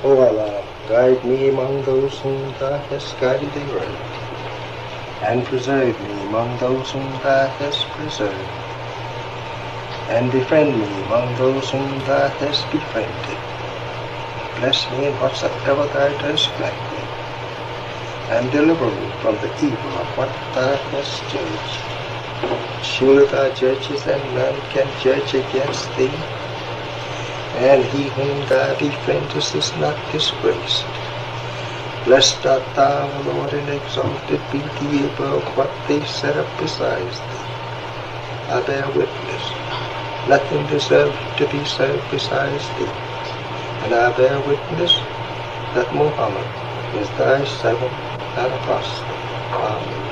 O Allah, guide me among those whom Thou hast guided aright, and preserve me among those whom Thou hast preserved, and befriend me among those whom Thou hast befriended. Bless me in whatsoever Thou dost grant me, and deliver me from the evil of what Thou hast judged. Surely Thou judgest, and none can judge against Thee, and he whom Thou befriendest is not disgraced. Blessed art Thou, O Lord, and exalted be Thee above what they set up besides Thee. I bear witness, nothing deserves to be served besides Thee, and I bear witness that Muhammad is Thy servant and apostle. Amen.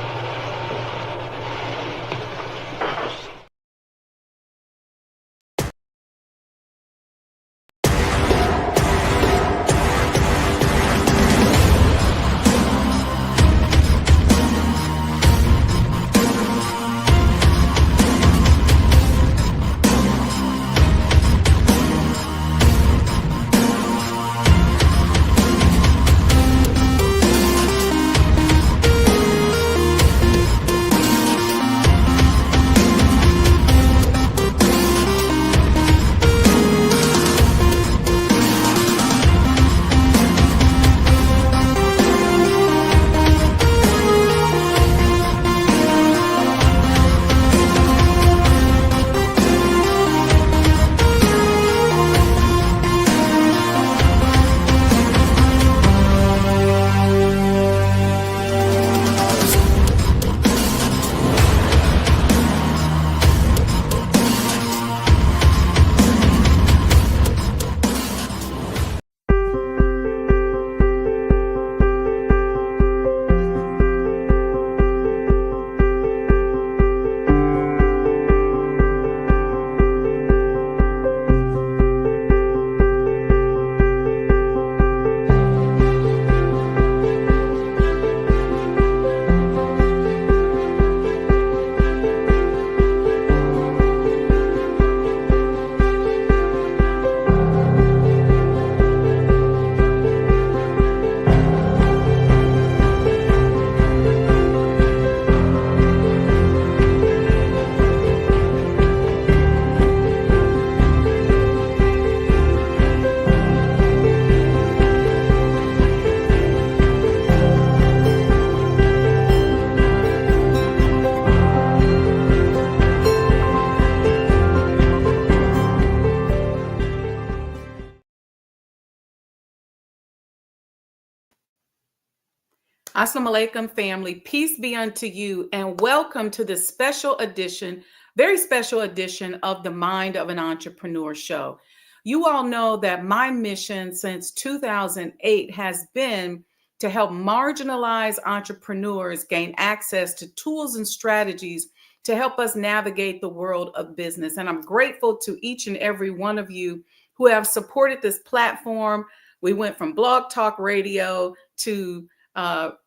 Assalamu alaikum, family. Peace be unto you, and welcome to this special edition, very special edition of the Mind of an Entrepreneur show. You all know that my mission since 2008 has been to help marginalized entrepreneurs gain access to tools and strategies to help us navigate the world of business. And I'm grateful to each and every one of you who have supported this platform. We went from Blog Talk Radio to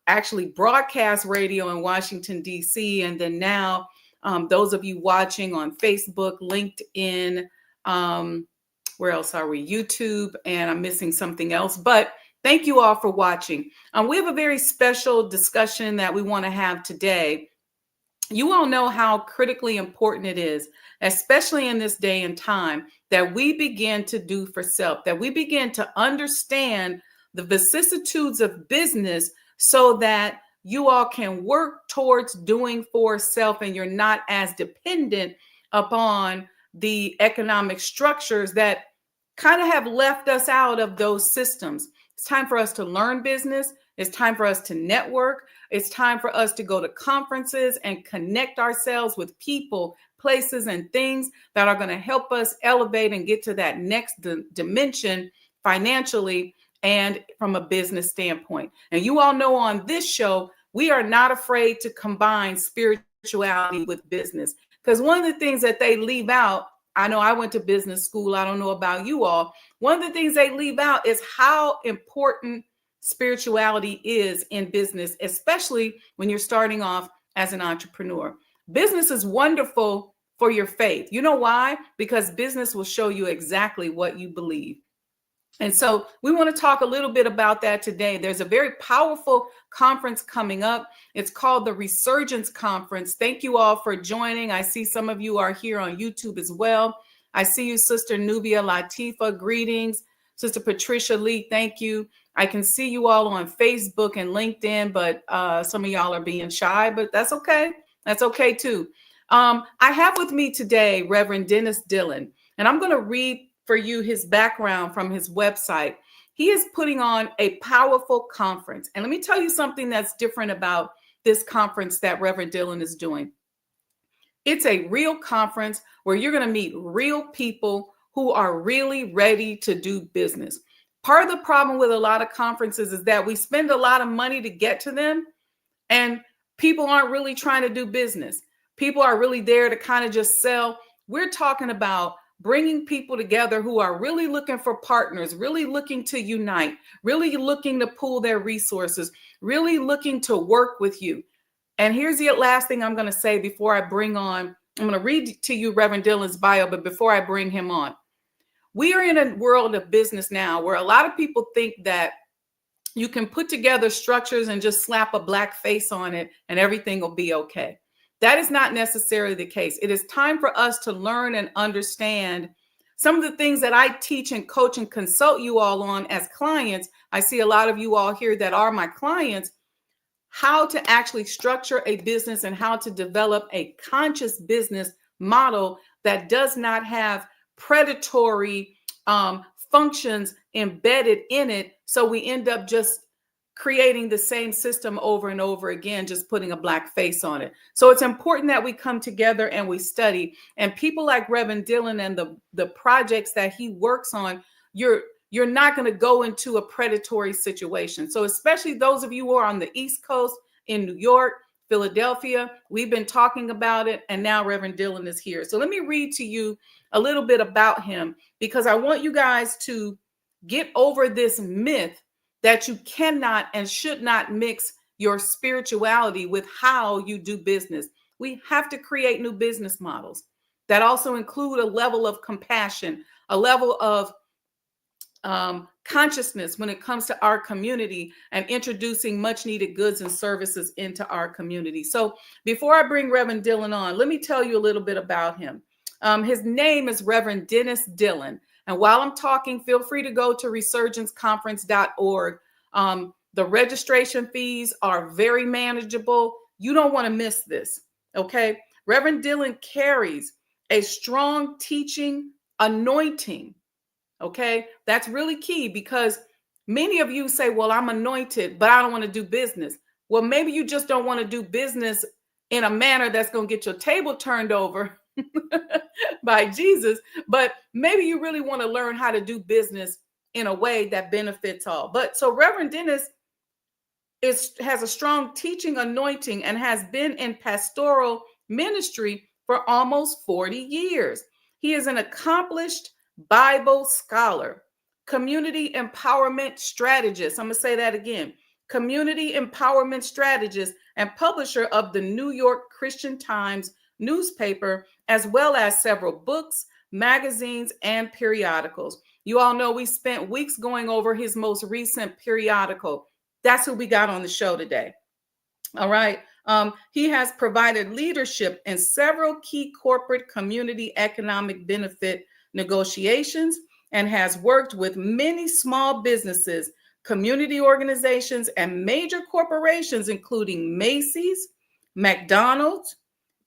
actually broadcast radio in Washington, D.C. And then now those of you watching on Facebook, LinkedIn, where else are we? YouTube, and I'm missing something else. But thank you all for watching. We have a very special discussion that we want to have today. You all know how critically important it is, especially in this day and time, that we begin to do for self, that we begin to understand the vicissitudes of business so that you all can work towards doing for self, and you're not as dependent upon the economic structures that kind of have left us out of those systems. It's time for us to learn business. It's time for us to network. It's time for us to go to conferences and connect ourselves with people, places, and things that are going to help us elevate and get to that next dimension financially and from a business standpoint. And you all know on this show, we are not afraid to combine spirituality with business, because one of the things that they leave out, I know I went to business school, I don't know about you all, one of the things they leave out is how important spirituality is in business, especially when you're starting off as an entrepreneur. Business is wonderful for your faith. You know why? Because business will show you exactly what you believe. And so we want to talk a little bit about that today. There's a very powerful conference coming up. It's called the ReSURGEnce Conference. Thank you all for joining. I see some of you are here on YouTube as well. I see you, Sister Nubia Latifa. Greetings. Sister Patricia Lee, thank you. I can see you all on Facebook and LinkedIn, but some of y'all are being shy, but that's okay. That's okay too. I have with me today Reverend Dennis Dillon, and I'm going to read for you his background from his website. He is putting on a powerful conference. And let me tell you something that's different about this conference that Reverend Dillon is doing. It's a real conference where you're going to meet real people who are really ready to do business. Part of the problem with a lot of conferences is that we spend a lot of money to get to them, and people aren't really trying to do business. People are really there to kind of just sell. We're talking about bringing people together who are really looking for partners, really looking to unite, really looking to pool their resources, really looking to work with you. And here's the last thing I'm going to say before I bring on, I'm going to read to you Reverend Dillon's bio, but before I bring him on, we are in a world of business now where a lot of people think that you can put together structures and just slap a black face on it and everything will be okay. That is not necessarily the case. It is time for us to learn and understand some of the things that I teach and coach and consult you all on as clients. I see a lot of you all here that are my clients, how to actually structure a business and how to develop a conscious business model that does not have predatory functions embedded in it. So we end up just creating the same system over and over again, just putting a black face on it. So it's important that we come together and we study. And people like Reverend Dillon and the projects that he works on, you're not going to go into a predatory situation. So especially those of you who are on the East Coast, in New York, Philadelphia, we've been talking about it, and now Reverend Dillon is here. So let me read to you a little bit about him, because I want you guys to get over this myth that you cannot and should not mix your spirituality with how you do business. We have to create new business models that also include a level of compassion, a level of consciousness when it comes to our community and introducing much needed goods and services into our community. So before I bring Reverend Dillon on, let me tell you a little bit about him. His name is Reverend Dennis Dillon. And while I'm talking, feel free to go to ReSURGEnceconference.org. The registration fees are very manageable. You don't want to miss this, okay? Reverend Dillon carries a strong teaching anointing, okay? That's really key, because many of you say, well, I'm anointed, but I don't want to do business. Well, maybe you just don't want to do business in a manner that's going to get your table turned over by Jesus, but maybe you really want to learn how to do business in a way that benefits all. But so Reverend Dennis has a strong teaching anointing and has been in pastoral ministry for almost 40 years. He is an accomplished Bible scholar, community empowerment strategist. I'm going to say that again. Community empowerment strategist and publisher of the New York Christian Times newspaper, as well as several books, magazines, and periodicals. You all know we spent weeks going over his most recent periodical. That's who we got on the show today. All right. He has provided leadership in several key corporate community economic benefit negotiations and has worked with many small businesses community organizations, and major corporations, including Macy's, McDonald's,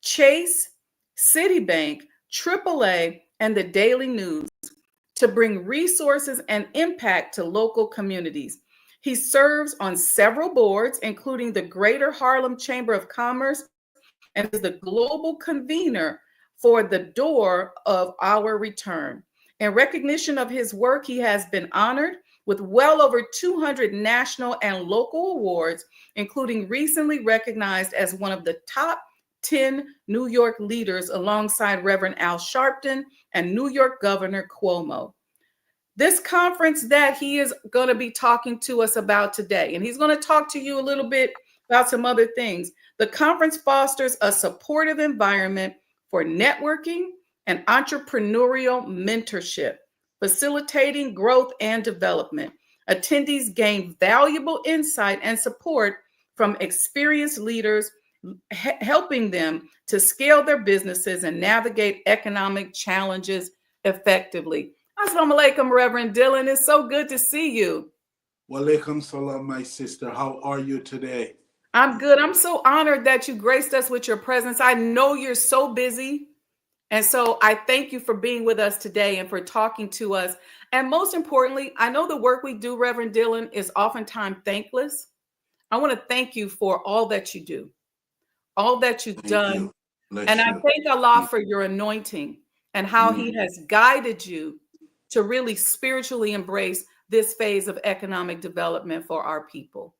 Chase, Citibank, AAA, and the Daily News to bring resources and impact to local communities. He serves on several boards, including the Greater Harlem Chamber of Commerce, and is the global convener for the Door of Our Return. In recognition of his work, he has been honored with well over 200 national and local awards, including recently recognized as one of the top 10 New York leaders alongside Reverend Al Sharpton and New York Governor Cuomo. This conference that he is going to be talking to us about today, and he's going to talk to you a little bit about some other things. The conference fosters a supportive environment for networking and entrepreneurial mentorship, facilitating growth and development. Attendees gain valuable insight and support from experienced leaders, helping them to scale their businesses and navigate economic challenges effectively. Assalamu alaikum, Reverend Dillon. It's so good to see you. Walaikum salam, my sister. How are you today? I'm good. I'm so honored that you graced us with your presence. I know you're so busy. And so I thank you for being with us today and for talking to us. And most importantly, I know the work we do, Reverend Dillon, is oftentimes thankless. I want to thank you for all that you do, all that you've done. And I thank Allah for your anointing and how He has guided you to really spiritually embrace this phase of economic development for our people.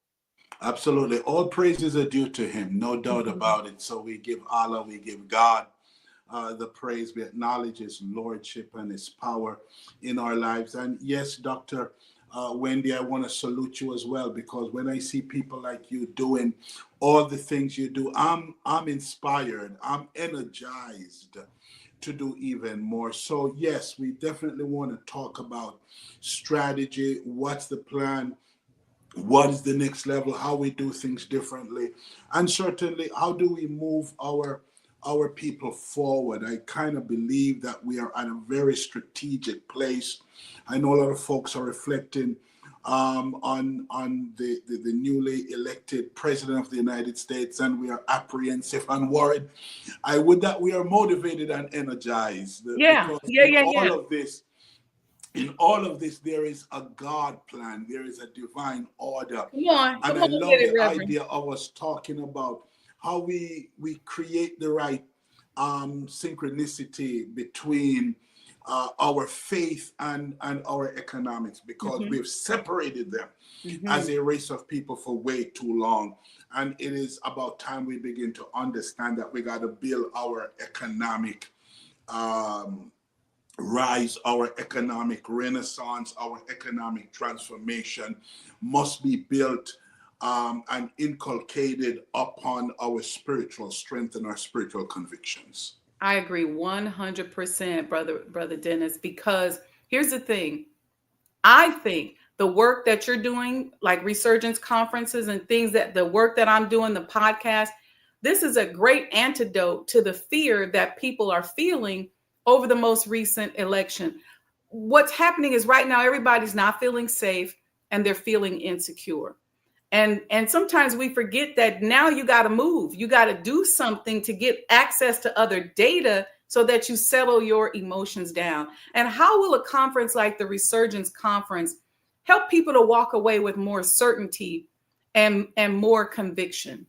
Absolutely. All praises are due to Him, no doubt about it. So we give Allah, we give God the praise. We acknowledge His lordship and His power in our lives. And yes, Dr. Wendy, I want to salute you as well, because when I see people like you doing all the things you do, I'm inspired, I'm energized to do even more. So yes, we definitely want to talk about strategy. What's the plan? What is the next level? How we do things differently? And certainly, how do we move our people forward? I kind of believe that we are at a very strategic place. I know a lot of folks are reflecting on the newly elected president of the United States, and we are apprehensive and worried. I would that we are motivated and energized. Yeah. In all of this, there is a God plan. There is a divine order. Come on, and I love the idea of us talking about how we create the right synchronicity between our faith and our economics, because we've separated them as a race of people for way too long. And it is about time we begin to understand that we got to build our economic rise, our economic renaissance, our economic transformation must be built and inculcated upon our spiritual strength and our spiritual convictions. I agree 100%, brother Dennis, because here's the thing. I think the work that you're doing, like ReSURGEnce conferences and things, that the work that I'm doing, the podcast, this is a great antidote to the fear that people are feeling over the most recent election. What's happening is right now, everybody's not feeling safe and they're feeling insecure. And sometimes we forget that now you got to move. You got to do something to get access to other data so that you settle your emotions down. And how will a conference like the ReSURGEnce conference help people to walk away with more certainty and more conviction?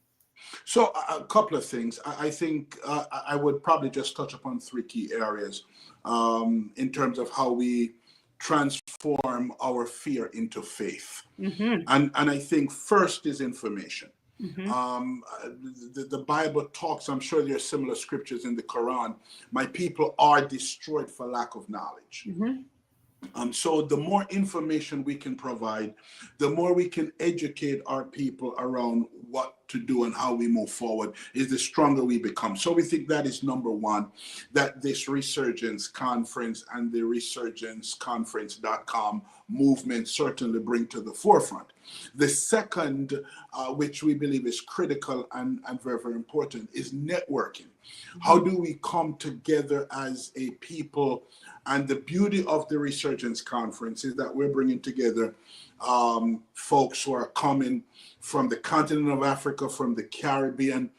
So a couple of things. I think I would probably just touch upon three key areas in terms of how we transform our fear into faith. And I think first is information. The Bible talks, I'm sure there are similar scriptures in the Quran, my people are destroyed for lack of knowledge. So the more information we can provide, the more we can educate our people around what to do and how we move forward, is the stronger we become. So we think that is number one, that this ReSURGEnce conference and the ReSURGEnceconference.com movement certainly bring to the forefront. The second, which we believe is critical and very, very important, is networking. How do we come together as a people? And the beauty of the ReSURGEnce conference is that we're bringing together folks who are coming from the continent of Africa, from the Caribbean,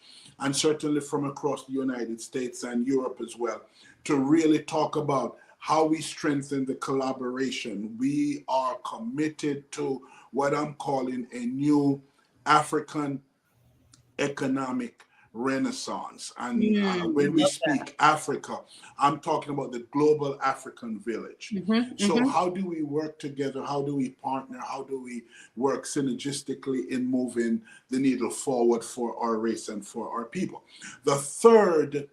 and certainly from across the United States and Europe as well, to really talk about how we strengthen the collaboration. We are committed to what I'm calling a new African economic renaissance. And when we speak Africa, I'm talking about the global African village. So how do we work together? How do we partner? How do we work synergistically in moving the needle forward for our race and for our people? The third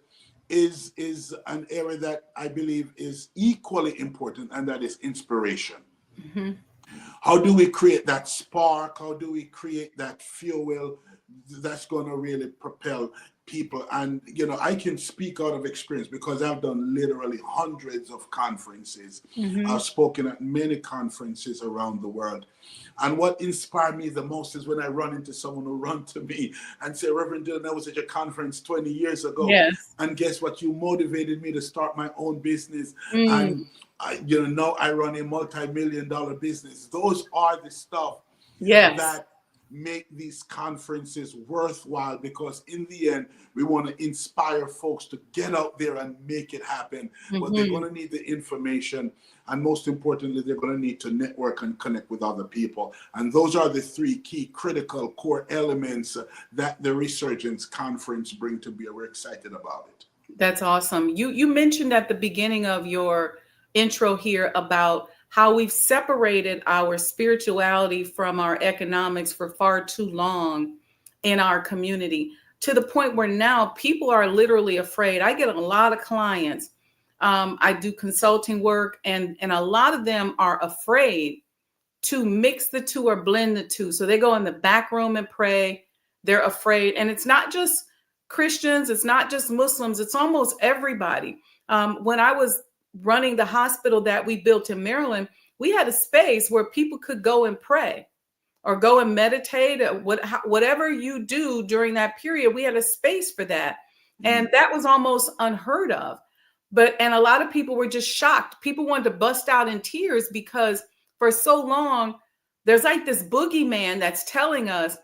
is an area that I believe is equally important, and that is inspiration. How do we create that spark? How do we create that fuel that's going to really propel people? And, you know, I can speak out of experience because I've done literally hundreds of conferences. I've spoken at many conferences around the world. And what inspired me the most is when I run into someone who run to me and say, Reverend Dillon, I was at your conference 20 years ago. Yes. And guess what? You motivated me to start my own business. And you know, now I run a multi-million-dollar business. Those are the stuff that make these conferences worthwhile, because in the end, we want to inspire folks to get out there and make it happen. But they're going to need the information. And most importantly, they're going to need to network and connect with other people. And those are the three key critical core elements that the ReSURGEnce conference bring to bear. We're excited about it. That's awesome. You mentioned at the beginning of your intro here about how we've separated our spirituality from our economics for far too long in our community, to the point where now people are literally afraid. I get a lot of clients. I do consulting work, and a lot of them are afraid to mix the two or blend the two. So they go in the back room and pray. They're afraid. And it's not just Christians. It's not just Muslims. It's almost everybody. When I was running the hospital that we built in Maryland, we had a space where people could go and pray or go and meditate, whatever you do during that period. We had a space for that. And that was almost unheard of. And a lot of people were just shocked. People wanted to bust out in tears because for so long, there's like this boogeyman that's telling us,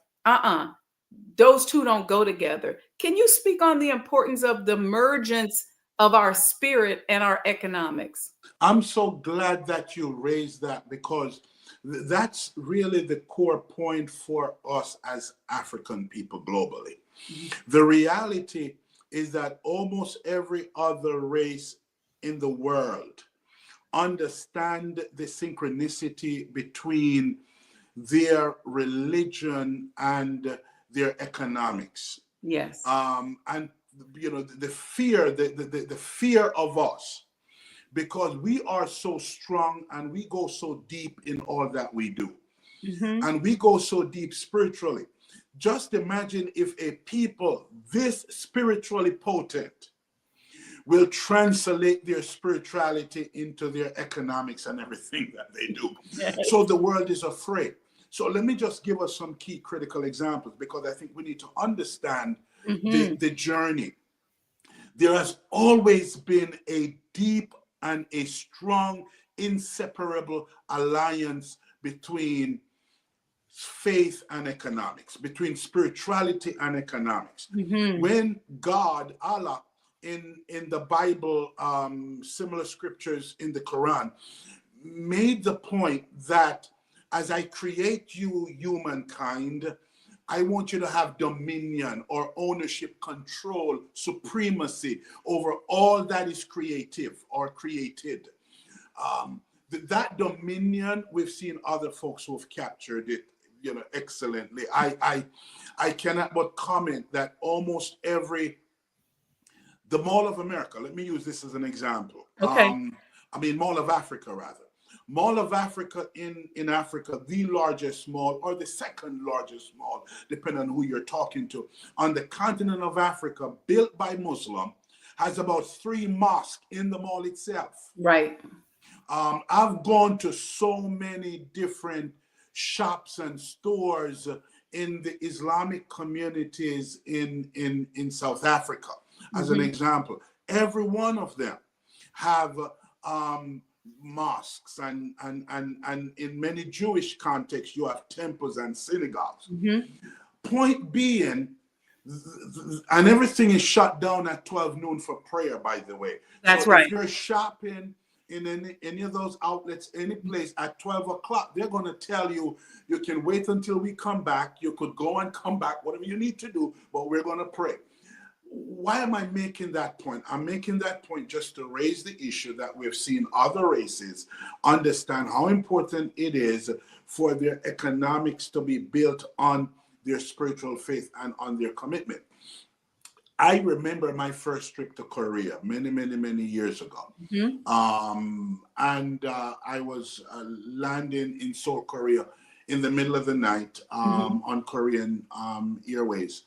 those two don't go together. Can you speak on the importance of the emergence of our spirit and our economics? I'm so glad that you raised that, because that's really the core point for us as African people globally. The reality is that almost every other race in the world understand the synchronicity between their religion and their economics. Yes. And you know, the fear of us, because we are so strong and we go so deep in all that we do. And we go so deep spiritually. Just imagine if a people this spiritually potent will translate their spirituality into their economics and everything that they do. Yes. So the world is afraid. So let me just give us some key critical examples, because I think we need to understand the journey. There has always been a deep and a strong, inseparable alliance between faith and economics, between spirituality and economics. When God, Allah, in the Bible, similar scriptures in the Quran, made the point that as I create you, humankind, I want you to have dominion or ownership, control, supremacy over all that is creative or created. That dominion, we've seen other folks who have captured it, you know, excellently. I cannot but comment that almost the Mall of America, let me use this as an example. Okay. Mall of Africa, rather. Mall of Africa in Africa, the largest mall or the second largest mall, depending on who you're talking to, on the continent of Africa, built by Muslim, has about 3 mosques in the mall itself. Right. I've gone to so many different shops and stores in the Islamic communities in South Africa, as an example. Every one of them have mosques, and in many Jewish contexts, you have temples and synagogues. Mm-hmm. Point being, and everything is shut down at 12 noon for prayer, by the way. That's so right. If you're shopping in any of those outlets, any place at 12 o'clock, they're going to tell you, you can wait until we come back. You could go and come back, whatever you need to do, but we're going to pray. Why am I making that point? I'm making that point just to raise the issue that we've seen other races understand how important it is for their economics to be built on their spiritual faith and on their commitment. I remember my first trip to Korea many years ago. Mm-hmm. I was landing in Seoul, Korea in the middle of the night on Korean Airways.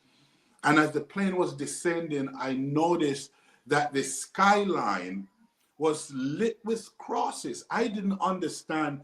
And as the plane was descending, I noticed that the skyline was lit with crosses. I didn't understand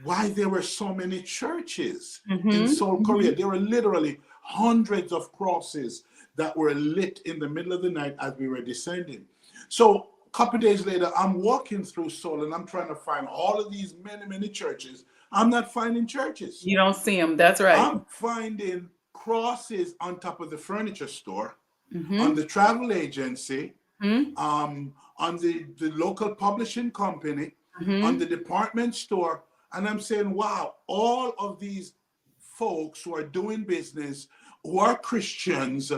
why there were so many churches in Seoul, Korea. There were literally hundreds of crosses that were lit in the middle of the night as we were descending. So a couple of days later, I'm walking through Seoul and I'm trying to find all of these many churches. I'm not finding churches. You don't see them. That's right. I'm finding crosses on top of the furniture store, on the travel agency, on the local publishing company, on the department store. And I'm saying, wow, all of these folks who are doing business, who are Christians,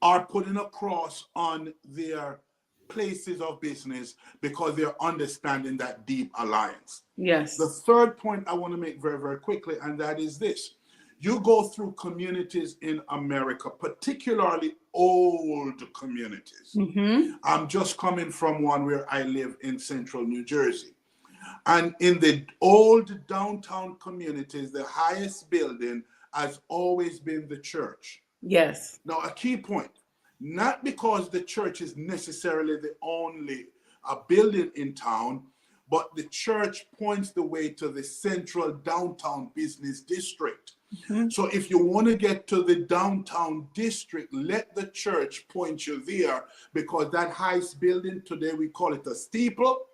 are putting a cross on their places of business because they're understanding that deep alliance. Yes. The third point I want to make very quickly, and that is this. You go through communities in America, particularly old communities. I'm just coming from one where I live in central New Jersey. And in the old downtown communities, the highest building has always been the church. Yes. Now, a key point, not because the church is necessarily the only building in town, but the church points the way to the central downtown business district. So if you want to get to the downtown district, let the church point you there, because that highest building, today we call it a steeple,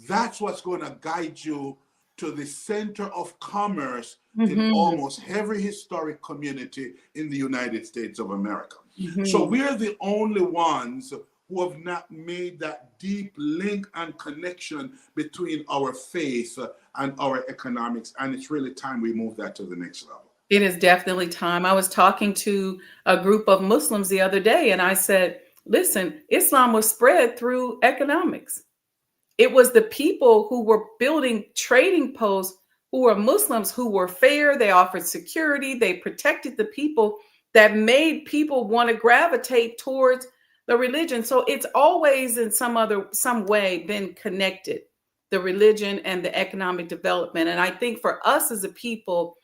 that's what's going to guide you to the center of commerce in almost every historic community in the United States of America. So we're the only ones who have not made that deep link and connection between our faith and our economics. And it's really time we move that to the next level. It is definitely time. I was talking to a group of Muslims the other day, and I said, listen, Islam was spread through economics. It was the people who were building trading posts who were Muslims, who were fair. They offered security. They protected the people, that made people want to gravitate towards the religion. So it's always in some way been connected, the religion and the economic development. And I think for us as a people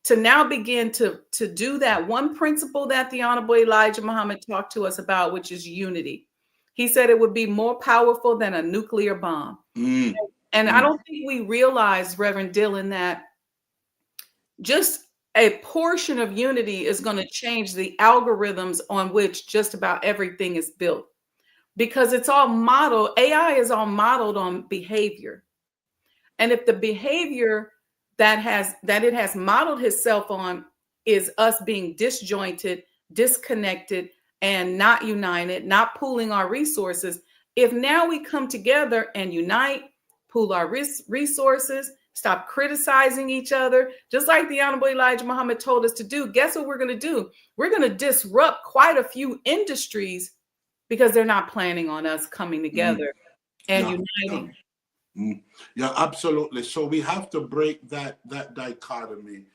to now begin to do that one principle that the Honorable Elijah Muhammad talked to us about, which is unity. He said it would be more powerful than a nuclear bomb. And I don't think we realize, Reverend Dillon, that just a portion of unity is going to change the algorithms on which just about everything is built, because it's all modeled. AI is all modeled on behavior. And if the behavior that it has modeled itself on is us being disjointed, disconnected, and not united, not pooling our resources, if now we come together and unite, pool our resources, stop criticizing each other, just like the Honorable Elijah Muhammad told us to do, guess what we're going to do? We're going to disrupt quite a few industries because they're not planning on us coming together and uniting. Yeah, absolutely. So we have to break that dichotomy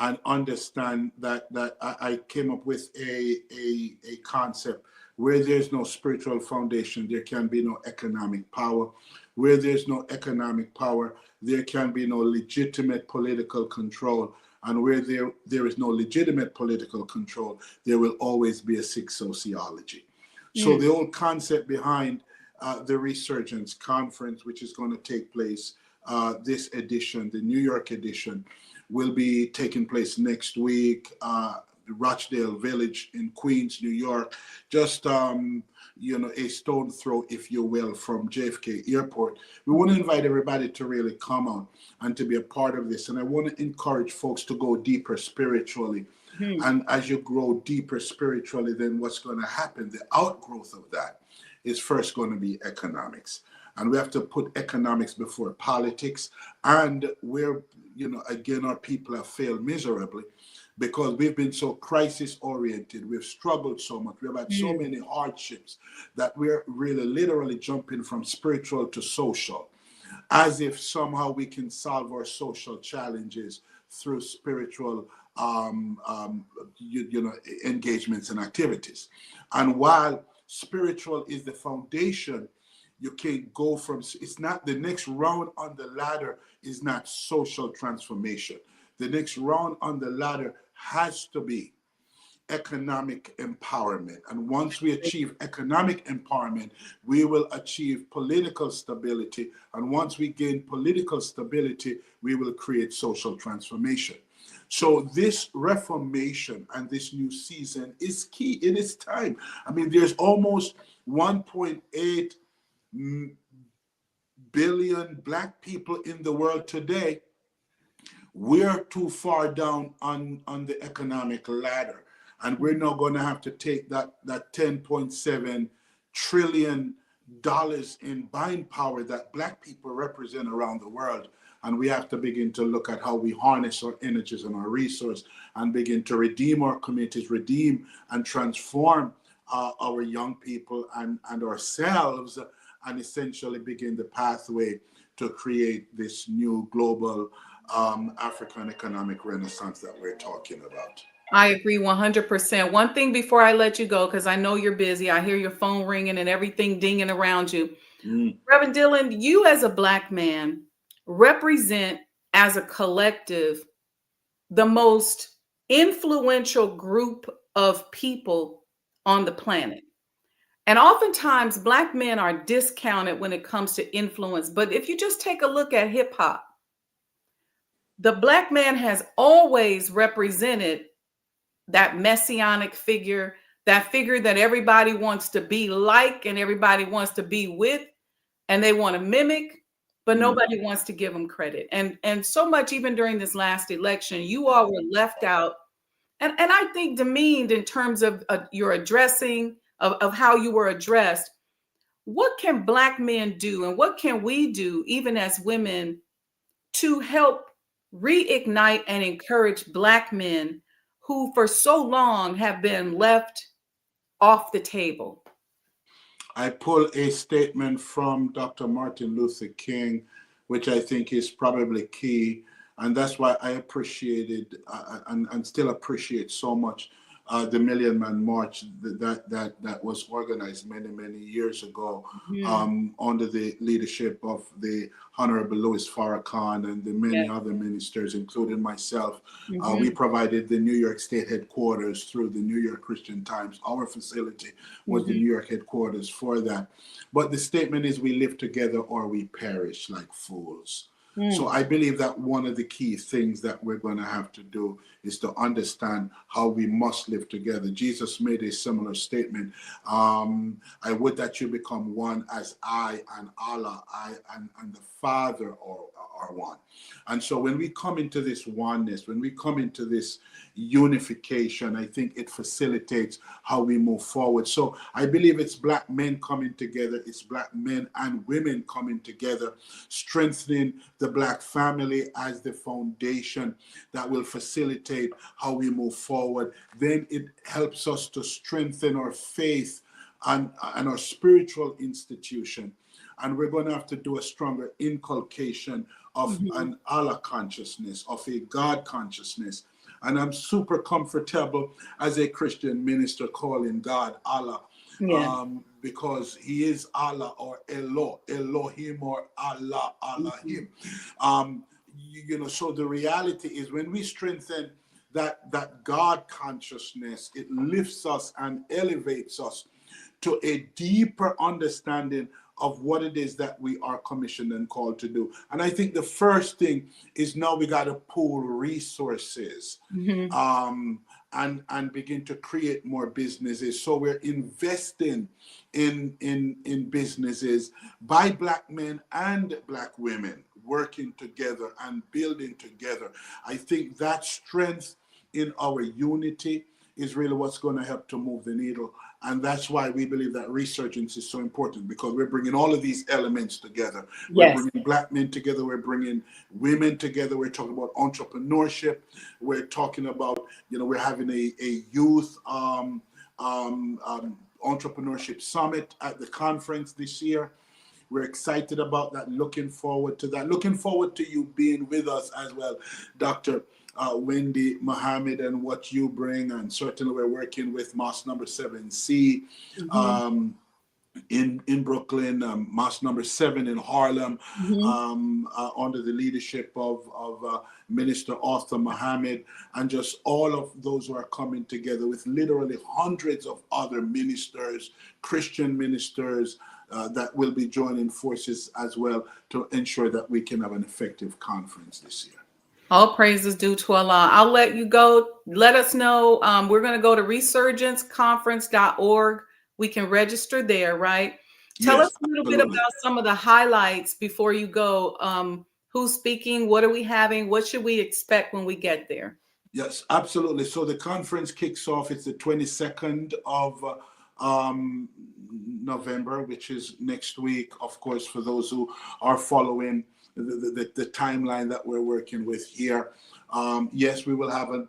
and understand that I came up with a concept. Where there's no spiritual foundation, there can be no economic power. Where there's no economic power, there can be no legitimate political control. And where there is no legitimate political control, there will always be a sick sociology. So the old concept behind the ReSURGEnce conference, which is going to take place this edition, the New York edition, will be taking place next week. Rochdale Village in Queens, New York, just a stone throw, if you will, from JFK Airport. We want to invite everybody to really come out and to be a part of this. And I want to encourage folks to go deeper spiritually. And as you grow deeper spiritually, then what's going to happen, the outgrowth of that is first going to be economics. And we have to put economics before politics. And where, again, our people have failed miserably because we've been so crisis oriented. We've struggled so much. We've had so many hardships that we're really literally jumping from spiritual to social, as if somehow we can solve our social challenges through spiritual engagements and activities. And while spiritual is the foundation, you can't go from, it's not, the next round on the ladder is not social transformation. The next round on the ladder has to be economic empowerment. And once we achieve economic empowerment, we will achieve political stability. And once we gain political stability, we will create social transformation. So this reformation and this new season is key. It is time. I mean, there's almost 1.8 billion Black people in the world today. We're too far down on the economic ladder. And we're now going to have to take that $10.7 trillion in buying power that Black people represent around the world. And we have to begin to look at how we harness our energies and our resources and begin to redeem our communities, redeem and transform our young people and ourselves, and essentially begin the pathway to create this new global African economic renaissance that we're talking about. I agree 100%. One thing before I let you go, because I know you're busy. I hear your phone ringing and everything dinging around you. Reverend Dillon, you as a Black man represent as a collective the most influential group of people on the planet. And oftentimes Black men are discounted when it comes to influence. But if you just take a look at hip hop, the Black man has always represented that messianic figure, that figure that everybody wants to be like and everybody wants to be with, and they want to mimic, but nobody wants to give them credit. And so much, even during this last election, you all were left out and I think demeaned in terms of your addressing of how you were addressed. What can Black men do and what can we do, even as women, to help reignite and encourage Black men who for so long have been left off the table? I pull a statement from Dr. Martin Luther King, which I think is probably key. And that's why I appreciated and still appreciate so much the Million Man March that was organized many years ago under the leadership of the Honorable Louis Farrakhan and the many other ministers, including myself. We provided the New York State headquarters through the New York Christian Times. Our facility was the New York headquarters for that. But the statement is, we live together or we perish like fools. So I believe that one of the key things that we're going to have to do is to understand how we must live together. Jesus made a similar statement. I would that you become one as I and Allah, I and the Father are one. And so when we come into this oneness, when we come into this unification, I think it facilitates how we move forward. So I believe it's Black men coming together, it's Black men and women coming together, strengthening the Black family as the foundation that will facilitate how we move forward. Then it helps us to strengthen our faith and our spiritual institution. And we're going to have to do a stronger inculcation of an Allah consciousness, of a God consciousness. And I'm super comfortable as a Christian minister calling God Allah, because he is Allah, or Elohim, or Allah, Allahim. So the reality is, when we strengthen that God consciousness, it lifts us and elevates us to a deeper understanding of what it is that we are commissioned and called to do. And I think the first thing is, now we got to pool resources and begin to create more businesses. So we're investing in businesses by Black men and Black women working together and building together. I think that strength in our unity is really what's going to help to move the needle. And that's why we believe that ReSURGEnce is so important, because we're bringing all of these elements together. We're bringing Black men together. We're bringing women together. We're talking about entrepreneurship. We're talking about, we're having a youth entrepreneurship summit at the conference this year. We're excited about that, looking forward to that, looking forward to you being with us as well, Dr. Wendy Mohammed, and what you bring. And certainly we're working with Mosque number 7C in Brooklyn, Mosque number 7 in Harlem, under the leadership of Minister Arthur Mohammed, and just all of those who are coming together with literally hundreds of other ministers, Christian ministers, that will be joining forces as well to ensure that we can have an effective conference this year. All praises due to Allah. I'll let you go. Let us know. We're going to go to resurgenceconference.org. We can register there, right? Tell us a little bit about some of the highlights before you go. Who's speaking? What are we having? What should we expect when we get there? Yes, absolutely. So the conference kicks off. It's the 22nd of November, which is next week, of course, for those who are following the timeline that we're working with here. Yes, we will have a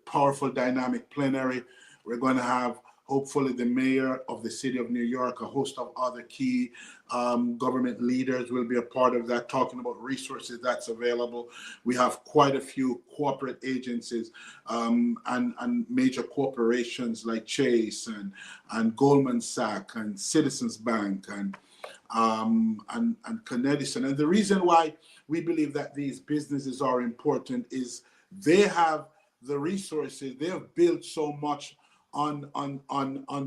powerful dynamic plenary. We're going to have, hopefully, the mayor of the city of New York, a host of other key government leaders will be a part of that, talking about resources that's available. We have quite a few corporate agencies and major corporations like Chase and Goldman Sachs and Citizens Bank and Connecticut. And the reason why we believe that these businesses are important is they have the resources. They have built so much on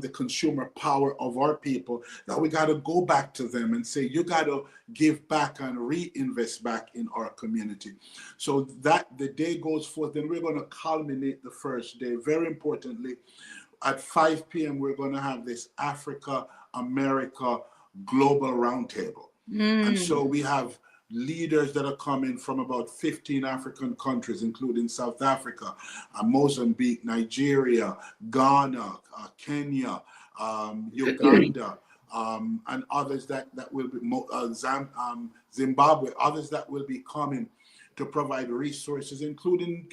the consumer power of our people that we got to go back to them and say, you got to give back and reinvest back in our community. So that the day goes forth, then we're going to culminate the first day. Very importantly, at 5 p.m., we're going to have this Africa America Global Roundtable. And so we have leaders that are coming from about 15 African countries, including South Africa, Mozambique, Nigeria, Ghana, Kenya, Uganda, and others that will be, Zimbabwe, others that will be coming to provide resources, including,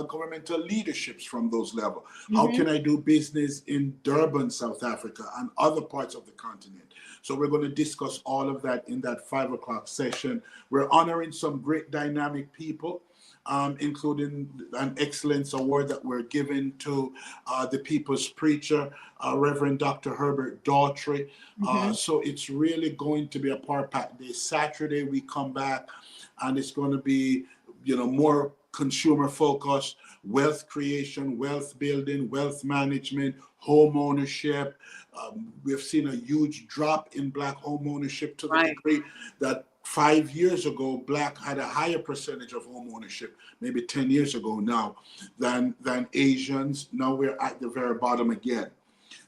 governmental leaderships from those levels. How can I do business in Durban, South Africa, and other parts of the continent? So we're going to discuss all of that in that 5 o'clock session. We're honoring some great dynamic people, including an excellence award that we're giving to the people's preacher, Reverend Dr. Herbert Daughtry. So it's really going to be a power-packed day. Saturday we come back, and it's going to be, more consumer focused, wealth creation, wealth building, wealth management, home ownership. We've seen a huge drop in Black home ownership to the degree that 5 years ago, Black had a higher percentage of home ownership, maybe 10 years ago now, than Asians. Now we're at the very bottom again.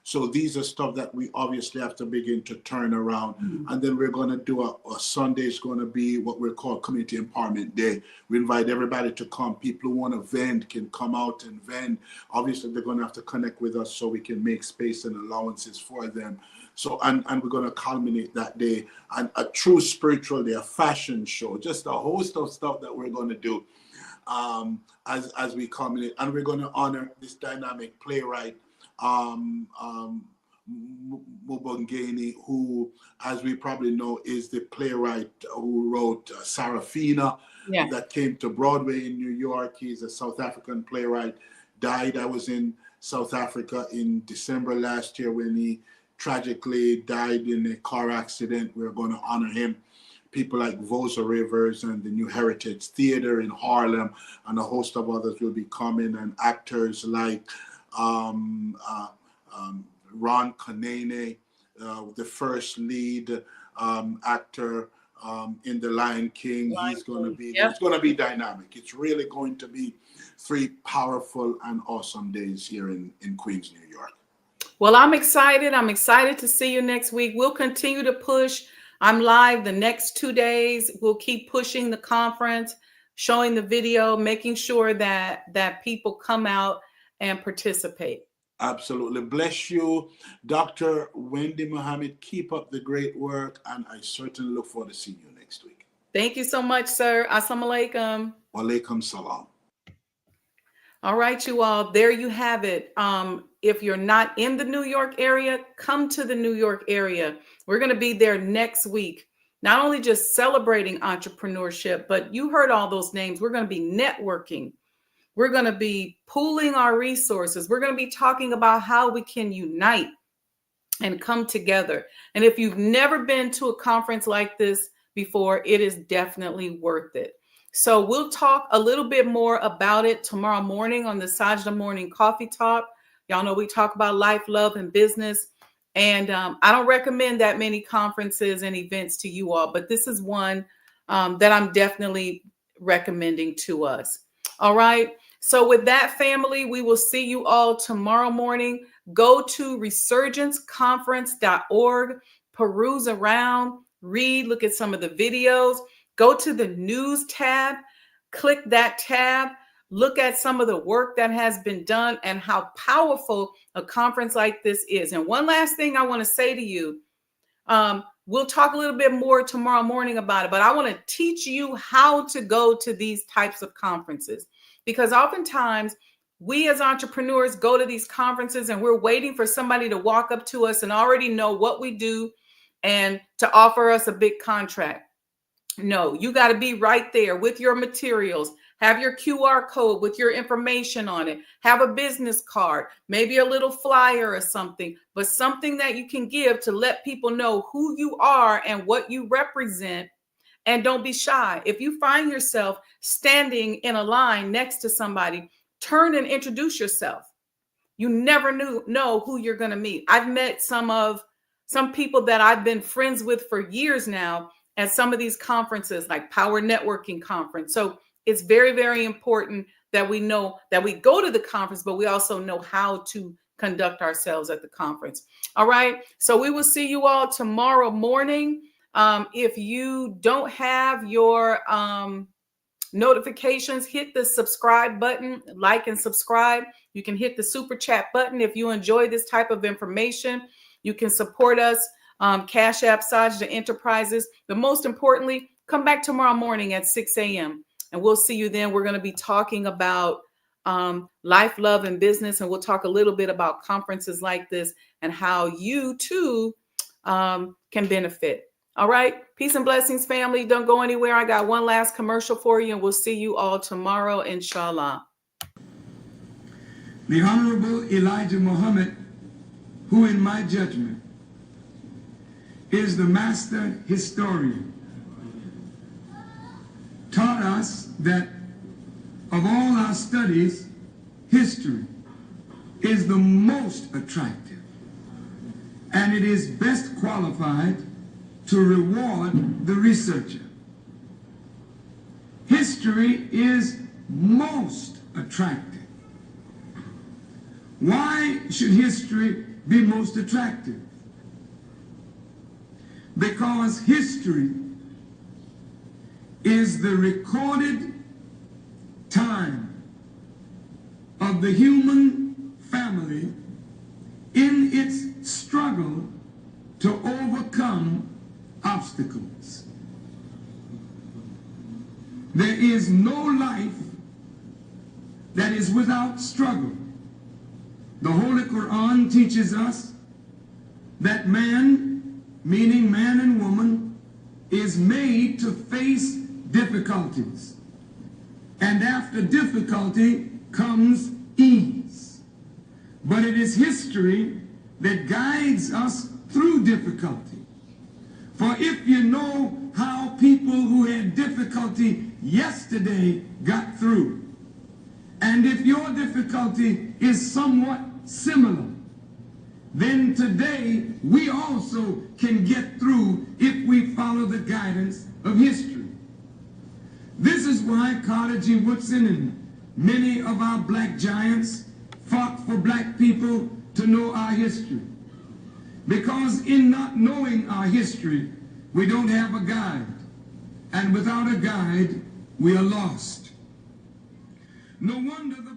So these are stuff that we obviously have to begin to turn around. And then we're going to do a Sunday is going to be what we call Community Empowerment Day. We invite everybody to come. People who want to vend can come out and vend. Obviously, they're going to have to connect with us so we can make space and allowances for them. So, and we're going to culminate that day. And a true spiritual day, a fashion show, just a host of stuff that we're going to do as we culminate. And we're going to honor this dynamic playwright, Mubongeni, who, as we probably know, is the playwright who wrote Sarafina, that came to Broadway in New York. He's a South African playwright, died. I was in South Africa in December last year when he tragically died in a car accident. We're going to honor him. People like Vosa Rivers and the New Heritage Theater in Harlem and a host of others will be coming, and actors like Ron Kanene, the first lead actor in The Lion King. He's going to be there. It's going to be dynamic. It's really going to be 3 powerful and awesome days here in Queens, New York. Well, I'm excited. I'm excited to see you next week. We'll continue to push. I'm live the next 2 days. We'll keep pushing the conference, showing the video, making sure that people come out and participate. Absolutely. Bless you, Dr. Wendy Muhammad. Keep up the great work, and I certainly look forward to seeing you next week. Thank you so much, sir. Assalamu alaikum. Wa alaikum salam. All right, you all, there you have it. If you're not in the New York area, come to the New York area. We're going to be there next week, not only just celebrating entrepreneurship, but you heard all those names. We're going to be networking. We're going to be pooling our resources. We're going to be talking about how we can unite and come together. And if you've never been to a conference like this before, it is definitely worth it. So we'll talk a little bit more about it tomorrow morning on the Sajdah Morning Coffee Talk. Y'all know we talk about life, love, and business. And I don't recommend that many conferences and events to you all, but this is one that I'm definitely recommending to us. All right. So with that, family, we will see you all tomorrow morning. Go to ReSURGEnceconference.org, peruse around, read, look at some of the videos. Go to the news tab, click that tab, look at some of the work that has been done and how powerful a conference like this is. And one last thing I want to say to you, we'll talk a little bit more tomorrow morning about it, but I want to teach you how to go to these types of conferences, because oftentimes we as entrepreneurs go to these conferences and we're waiting for somebody to walk up to us and already know what we do and to offer us a big contract. No, you got to be right there with your materials. Have your QR code with your information on it. Have a business card, maybe a little flyer or something, but something that you can give to let people know who you are and what you represent. And don't be shy. If you find yourself standing in a line next to somebody, turn and introduce yourself. You never know who you're going to meet. I've met some people that I've been friends with for years now at some of these conferences, like Power Networking Conference. So it's very, very important that we know that we go to the conference, but we also know how to conduct ourselves at the conference. All right. So we will see you all tomorrow morning. If you don't have your notifications, hit the subscribe button, like and subscribe. You can hit the super chat button. If you enjoy this type of information, you can support us. Cash App, Sajdah Enterprises. But most importantly, come back tomorrow morning at 6 a.m. and we'll see you then. We're going to be talking about life, love, and business. And we'll talk a little bit about conferences like this and how you too can benefit. All right. Peace and blessings, family. Don't go anywhere. I got one last commercial for you and we'll see you all tomorrow, inshallah. The Honorable Elijah Muhammad, who in my judgment is the master historian, taught us that of all our studies, history is the most attractive, and it is best qualified to reward the researcher. History is most attractive. Why should history be most attractive? Because history is the recorded time of the human family in its struggle to overcome obstacles. There is no life that is without struggle. The Holy Quran teaches us that man, meaning man and woman, is made to face difficulties. And after difficulty comes ease. But it is history that guides us through difficulty. For if you know how people who had difficulty yesterday got through, and if your difficulty is somewhat similar, then today we also can get through if we follow the guidance of history. This is why Carter G. Woodson and many of our black giants fought for black people to know our history. Because in not knowing our history, we don't have a guide. And without a guide, we are lost. No wonder the